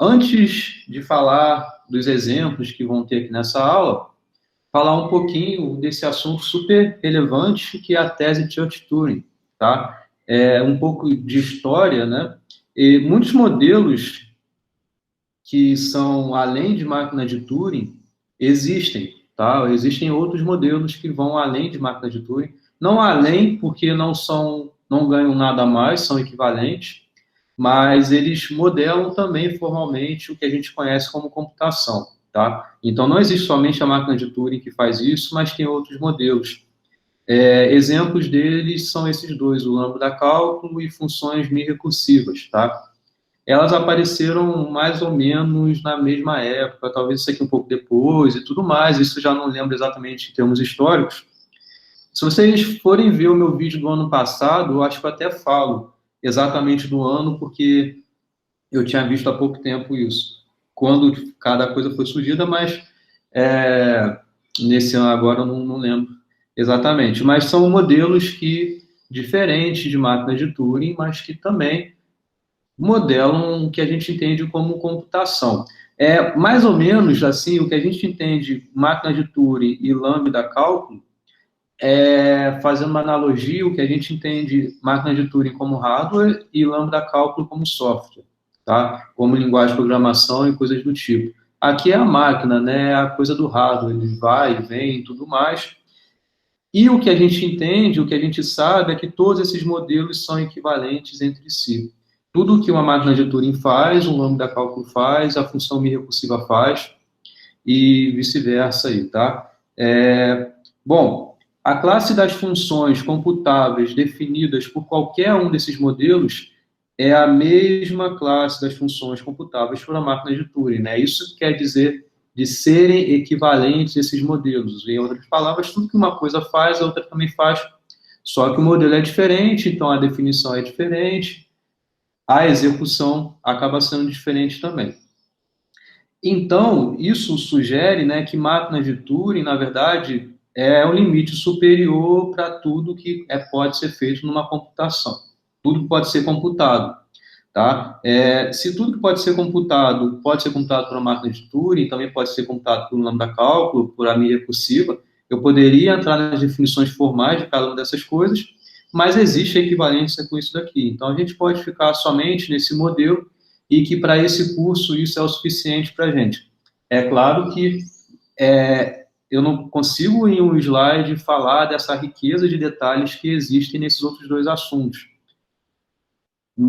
Antes de falar dos exemplos que vão ter aqui nessa aula, falar um pouquinho desse assunto super relevante que é a tese de Church-Turing, tá? É um pouco de história, né? E muitos modelos que são além de máquina de Turing existem, tá? Existem outros modelos que vão além de máquina de Turing, não além porque não ganham nada a mais, são equivalentes, mas eles modelam também formalmente o que a gente conhece como computação, tá? Então não existe somente a máquina de Turing que faz isso, mas tem outros modelos. Exemplos deles são esses dois, o lambda cálculo e funções mi-recursivas, tá? Elas apareceram mais ou menos na mesma época, talvez isso aqui um pouco depois e tudo mais, isso eu já não lembro exatamente em termos históricos. Se vocês forem ver o meu vídeo do ano passado, eu acho que eu até falo exatamente do ano, porque eu tinha visto há pouco tempo isso, quando cada coisa foi surgida, mas nesse ano agora eu não lembro exatamente. Mas são modelos que diferentes de máquinas de Turing, mas que também modelam o que a gente entende como computação. É mais ou menos assim, o que a gente entende máquina de Turing e lambda cálculo, fazendo uma analogia, o que a gente entende máquina de Turing como hardware e lambda cálculo como software, tá? Como linguagem de programação e coisas do tipo. Aqui é a máquina, né? A coisa do hardware, ele vai e vem e tudo mais. E o que a gente entende, o que a gente sabe é que todos esses modelos são equivalentes entre si. Tudo que uma máquina de Turing faz, um lambda cálculo faz, a função mi-recursiva faz, e vice-versa aí, tá? Bom, a classe das funções computáveis definidas por qualquer um desses modelos é a mesma classe das funções computáveis por uma máquina de Turing, né? Isso quer dizer de serem equivalentes esses modelos. Em outras palavras, tudo que uma coisa faz, a outra também faz, só que o modelo é diferente, então a definição é diferente, a execução acaba sendo diferente também. Então, isso sugere, né, que máquina de Turing, na verdade, é o limite superior para tudo que pode ser feito numa computação. Tudo pode ser computado, tá? Se tudo que pode ser computado por uma máquina de Turing, também pode ser computado por um lambda cálculo, por a mi-recursiva, eu poderia entrar nas definições formais de cada uma dessas coisas, mas existe a equivalência com isso daqui. Então, a gente pode ficar somente nesse modelo e que para esse curso isso é o suficiente para a gente. É claro que eu não consigo em um slide falar dessa riqueza de detalhes que existem nesses outros dois assuntos.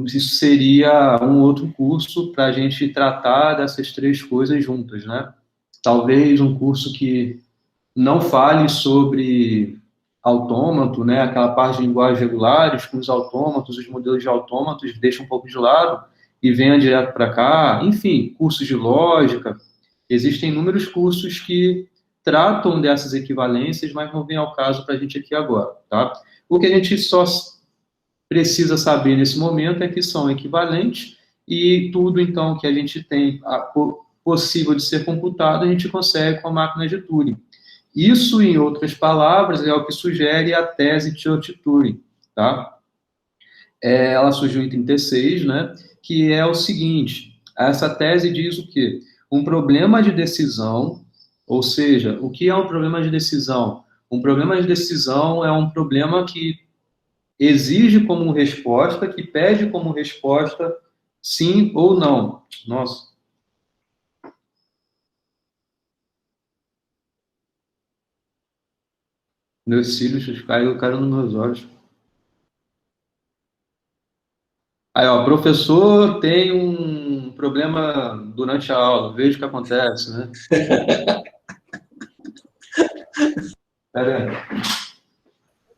Isso seria um outro curso para a gente tratar dessas três coisas juntas, né? Talvez um curso que não fale sobre autômato, né? Aquela parte de linguagens regulares, com os autômatos, os modelos de autômatos, deixa um pouco de lado e venha direto para cá. Enfim, cursos de lógica. Existem inúmeros cursos que tratam dessas equivalências, mas não vem ao caso para a gente aqui agora, tá? O que a gente só precisa saber nesse momento é que são equivalentes e tudo, então, que a gente tem possível de ser computado, a gente consegue com a máquina de Turing. Isso, em outras palavras, é o que sugere a tese de Church-Turing, tá? Ela surgiu em 36, né? Que é o seguinte, essa tese diz o quê? Um problema de decisão, ou seja, o que é um problema de decisão? Um problema de decisão é um problema que exige como resposta, que pede como resposta sim ou não. Nossa. Meus cílios caíram nos meus olhos. Aí, ó, professor tem um problema durante a aula, veja o que acontece, né? Pera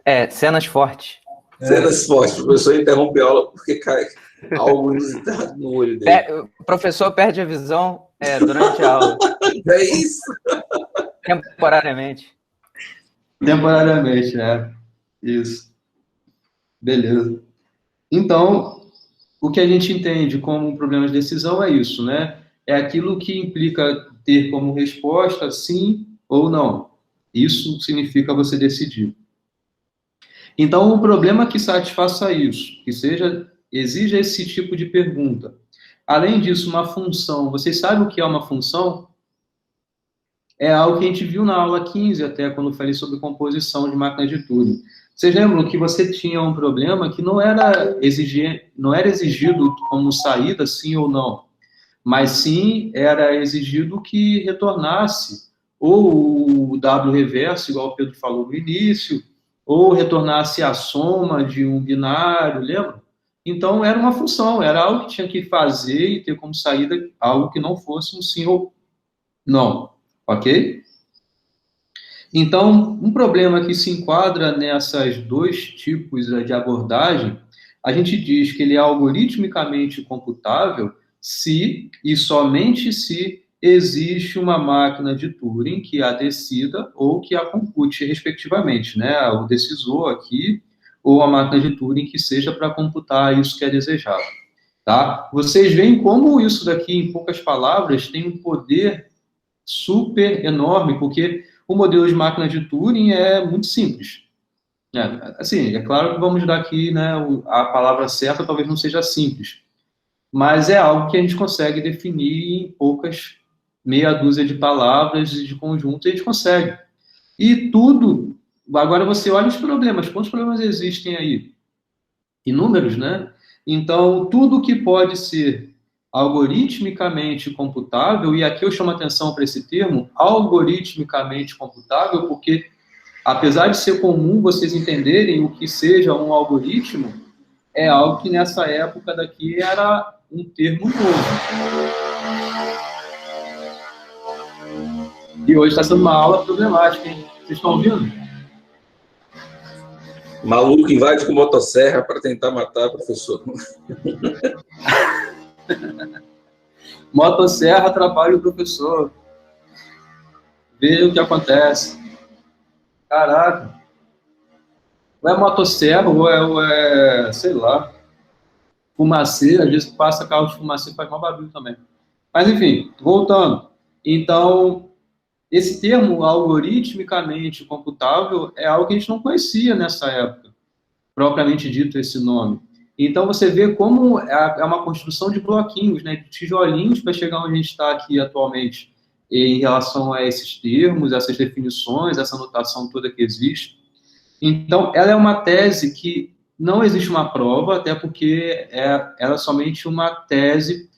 aí. Cenas fortes. Cenas fortes. O professor interrompe a aula porque cai algo inusitado no olho dele. O professor perde a visão durante a aula. É isso? Temporariamente. Temporariamente, Isso. Beleza. Então, o que a gente entende como um problema de decisão é isso, né? É aquilo que implica ter como resposta sim ou não. Isso significa você decidir. Então, um problema que satisfaça isso, que exija esse tipo de pergunta, Além disso, uma função, vocês sabem o que é uma função? É algo que a gente viu na aula 15, até quando eu falei sobre composição de máquinas de Turing. Vocês lembram que você tinha um problema que não era exigido como saída, sim ou não, mas sim era exigido que retornasse ou o W reverso, igual o Pedro falou no início, ou retornasse a soma de um binário, lembra? Então, era uma função, era algo que tinha que fazer e ter como saída algo que não fosse um sim ou não, ok? Então, um problema que se enquadra nessas dois tipos de abordagem, a gente diz que ele é algoritmicamente computável se e somente se existe uma máquina de Turing que a decida ou que a compute, respectivamente, né? O decisor aqui ou a máquina de Turing que seja para computar isso que é desejado, tá? Vocês veem como isso daqui, em poucas palavras, tem um poder super enorme, porque o modelo de máquina de Turing é muito simples. Assim, é claro que vamos dar aqui, né, a palavra certa talvez não seja simples, mas é algo que a gente consegue definir em poucas meia dúzia de palavras e de conjunto, a gente consegue. E tudo, agora você olha os problemas, quantos problemas existem aí? Inúmeros, né? Então, tudo que pode ser algoritmicamente computável, e aqui eu chamo atenção para esse termo, algoritmicamente computável, porque apesar de ser comum vocês entenderem o que seja um algoritmo, é algo que nessa época daqui era um termo novo. E hoje está sendo uma aula problemática, hein? Vocês estão ouvindo? Maluco invade com motosserra para tentar matar a professora. Motosserra atrapalha o professor. Vê o que acontece. Caraca. Ou é motosserra, sei lá, fumacê, às vezes passa carro de fumacê, faz mal barulho também. Mas, enfim, voltando. Então, esse termo algoritmicamente computável é algo que a gente não conhecia nessa época, propriamente dito esse nome. Então, você vê como é uma construção de bloquinhos, né, de tijolinhos para chegar onde a gente está aqui atualmente em relação a esses termos, essas definições, essa notação toda que existe. Então, ela é uma tese que não existe uma prova, até porque ela é somente uma tese,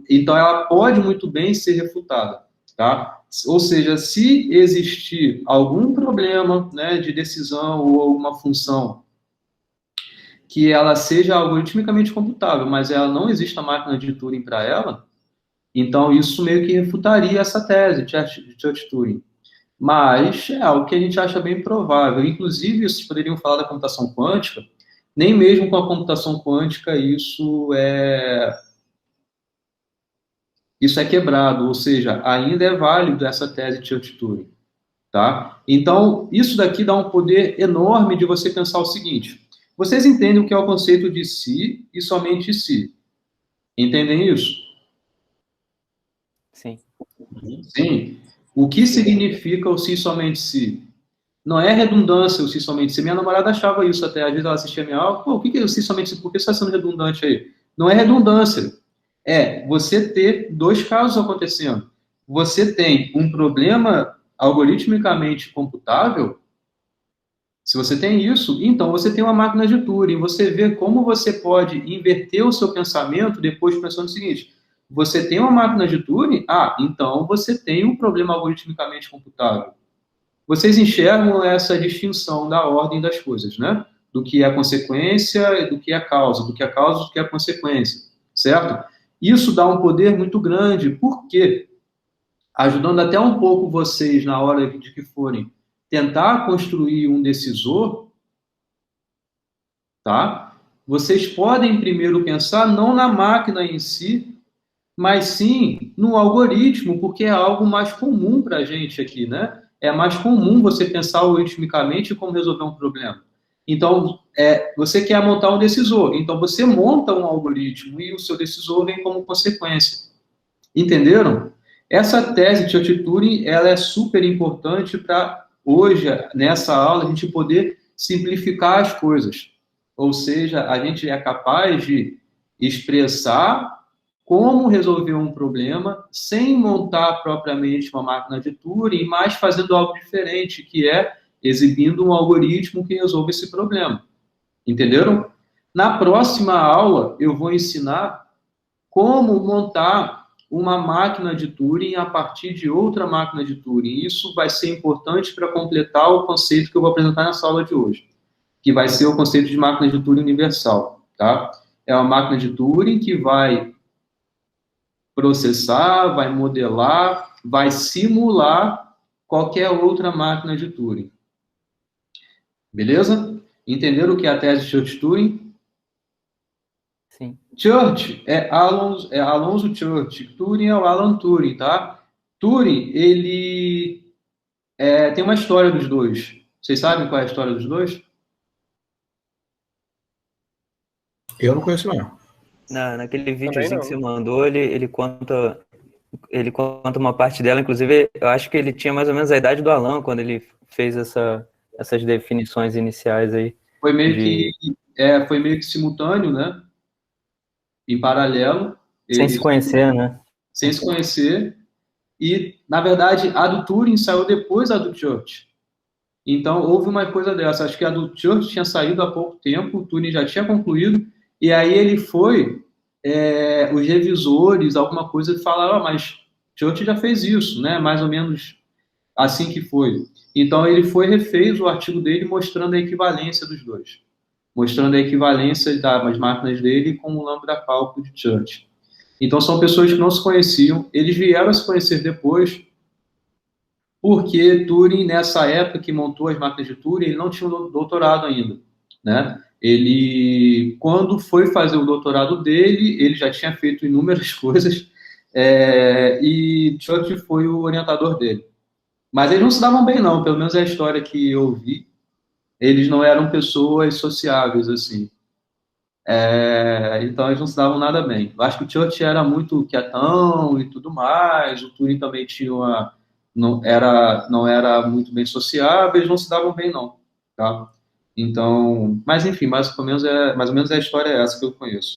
então ela pode muito bem ser refutada, tá? Ou seja, se existir algum problema, né, de decisão ou alguma função que ela seja algoritmicamente computável, mas ela não existe a máquina de Turing para ela, então isso meio que refutaria essa tese de Church-Turing. Mas é algo que a gente acha bem provável. Inclusive, vocês poderiam falar da computação quântica, nem mesmo com a computação quântica isso é quebrado, ou seja, ainda é válido essa tese de Church-Turing, tá? Então, isso daqui dá um poder enorme de você pensar o seguinte: vocês entendem o que é o conceito de si e somente si? Entendem isso? Sim. Sim. O que significa o si somente si? Não é redundância o si somente si. Minha namorada achava isso até. Às vezes ela assistia a minha aula. Pô, o que é o si somente si? Por que você está sendo redundante aí? Não é redundância. É você ter dois casos acontecendo. Você tem um problema algoritmicamente computável. Se você tem isso, então você tem uma máquina de Turing. Você vê como você pode inverter o seu pensamento depois pensando o seguinte: você tem uma máquina de Turing? Ah, então você tem um problema algoritmicamente computável. Vocês enxergam essa distinção da ordem das coisas, né? Do que é consequência, do que é causa, do que é causa, do que é consequência, certo? Isso dá um poder muito grande, porque ajudando até um pouco vocês na hora de que forem tentar construir um decisor, tá? Vocês podem primeiro pensar não na máquina em si, mas sim no algoritmo, porque é algo mais comum para a gente aqui, né? É mais comum você pensar algoritmicamente como resolver um problema. Então, você quer montar um decisor, então você monta um algoritmo e o seu decisor vem como consequência. Entenderam? Essa tese de Church-Turing, ela é super importante para hoje, nessa aula, a gente poder simplificar as coisas. Ou seja, a gente é capaz de expressar como resolver um problema sem montar propriamente uma máquina de Turing, mas fazendo algo diferente, que é exibindo um algoritmo que resolve esse problema. Entenderam? Na próxima aula, eu vou ensinar como montar uma máquina de Turing a partir de outra máquina de Turing. Isso vai ser importante para completar o conceito que eu vou apresentar nessa aula de hoje, que vai ser o conceito de máquina de Turing universal, tá? É uma máquina de Turing que vai processar, vai modelar, vai simular qualquer outra máquina de Turing. Beleza? Entenderam o que é a tese de Church-Turing? Sim. Church é Alonso Church, Turing é o Alan Turing, tá? Turing, ele tem uma história dos dois. Vocês sabem qual é a história dos dois? Eu não conheço, não. Naquele videozinho que você mandou, ele conta uma parte dela. Inclusive, eu acho que ele tinha mais ou menos a idade do Alan quando ele fez essas definições iniciais aí. Foi meio que simultâneo, né? Em paralelo. Sem se conhecer, né? Sem se conhecer. E, na verdade, a do Turing saiu depois da do Church. Então, houve uma coisa dessa. Acho que a do Church tinha saído há pouco tempo, o Turing já tinha concluído, e aí ele foi, os revisores, alguma coisa, falaram, mas Church já fez isso, né? Mais ou menos assim que foi. Então, ele refez o artigo dele mostrando a equivalência dos dois. Mostrando a equivalência das máquinas dele com o lambda cálculo de Church. Então, são pessoas que não se conheciam, eles vieram a se conhecer depois, porque Turing, nessa época que montou as máquinas de Turing, ele não tinha um doutorado ainda, né? Ele, quando foi fazer o doutorado dele, ele já tinha feito inúmeras coisas, e Church foi o orientador dele. Mas eles não se davam bem, não, pelo menos é a história que eu vi. Eles não eram pessoas sociáveis, assim. Então eles não se davam nada bem. Eu acho que o Church era muito quietão e tudo mais, o Turing também tinha não era muito bem sociável, eles não se davam bem não, tá? Então, mas enfim, mais ou menos a história é essa que eu conheço.